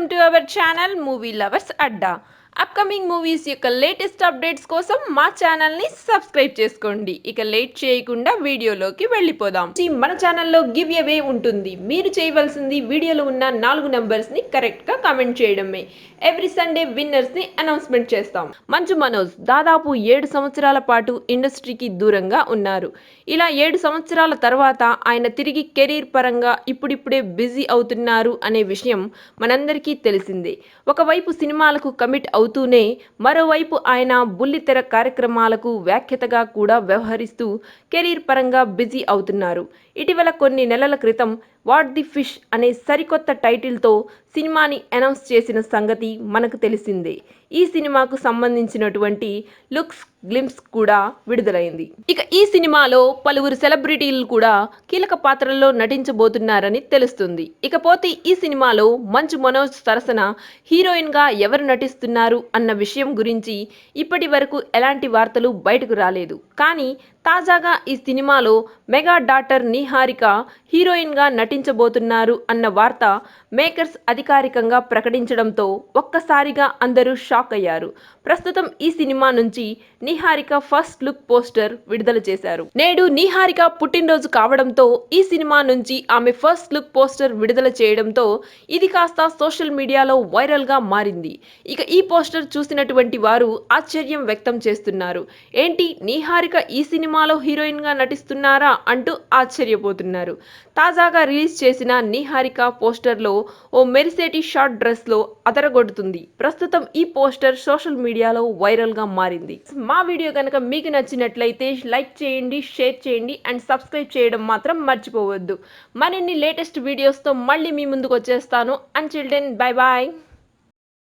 Welcome to our channel movie lovers Adda. Upcoming movies యొక్క latest updates కోసం మా ఛానల్ని సబ్స్క్రైబ్ చేసుకోండి. ఇక లేట్ చేయకుండా వీడియోలోకి వెళ్ళిపోదాం. మన ఛానల్లో గివ్ అవే ఉంటుంది. మీరు చేయవలసింది వీడియోలో ఉన్న 4 నెంబర్స్ని కరెక్ట్గా కామెంట్ చేయడమే. ఎవ్రీ సండే విన్నర్స్ని అనౌన్స్మెంట్ చేస్తాం. మంచు మనోజ్ దాదాపు 7 సంవత్సరాల పాటు ఇండస్ట్రీకి దూరంగా ఉన్నారు. ఇలా 7 సంవత్సరాల తర్వాత ఆయన తిరిగి కెరీర్ పరంగా ఇప్పుడిప్పుడే బిజీ అవుతున్నారు అనే విషయం మనందరికీ తెలిసిందే. ఒకవైపు సినిమాలకు కమిట్ అవుతూనే మరోవైపు ఆయన బుల్లితెర కార్యక్రమాలకు వ్యాఖ్యాతగా కూడా వ్యవహరిస్తూ కెరీర్ పరంగా బిజీ అవుతున్నారు. ఇటీవల కొన్ని నెలల క్రితం వాట్ ది ఫిష్ అనే సరికొత్త టైటిల్తో సినిమాని అనౌన్స్ చేసిన సంగతి మనకు తెలిసిందే. ఈ సినిమాకు సంబంధించినటువంటి లుక్స్ గ్లింప్స్ కూడా విడుదలైంది. ఇక ఈ సినిమాలో పలువురు సెలబ్రిటీలు కూడా కీలక పాత్రల్లో నటించబోతున్నారని తెలుస్తుంది. ఇకపోతే ఈ సినిమాలో మంచు మనోజ్ సరసన హీరోయిన్గా ఎవరు నటిస్తున్నారు అన్న విషయం గురించి ఇప్పటి వరకు ఎలాంటి వార్తలు బయటకు రాలేదు. కానీ తాజాగా ఈ సినిమాలో మెగా డాటర్ నిహారిక హీరోయిన్గా నటించబోతున్నారు అన్న వార్త మేకర్స్ అధికారికంగా ప్రకటించడంతో ఒక్కసారిగా అందరూ షాక్ అయ్యారు. ప్రస్తుతం ఈ సినిమా నుంచి నిహారిక ఫస్ట్ లుక్ పోస్టర్ విడుదల చేశారు. నేడు నిహారిక పుట్టినరోజు కావడంతో ఈ సినిమా నుంచి ఆమె ఫస్ట్ లుక్ పోస్టర్ విడుదల చేయడంతో ఇది కాస్త సోషల్ మీడియాలో వైరల్గా మారింది. ఇక ఈ పోస్టర్ చూసినటువంటి వారు ఆశ్చర్యం వ్యక్తం చేస్తున్నారు. ఏంటి నిహారిక ఈ సినిమాలో హీరోయిన్గా నటిస్తున్నారా అంటూ ఆశ్చర్యపోతున్నారు. తాజాగా రిలీజ్ చేసిన నిహారిక పోస్టర్లో ఓ మెరిసేటి షార్ట్ డ్రెస్లో అదరగొడుతుంది. ప్రస్తుతం ఈ పోస్టర్ సోషల్ మీడియాలో వైరల్గా మారింది. మా వీడియో కనుక మీకు నచ్చినట్లయితే లైక్ చేయండి, షేర్ చేయండి అండ్ సబ్స్క్రైబ్ చేయడం మాత్రం మర్చిపోవద్దు. మరిన్ని లేటెస్ట్ వీడియోస్తో మళ్ళీ మీ ముందుకు వచ్చేస్తాను. Until then bye bye.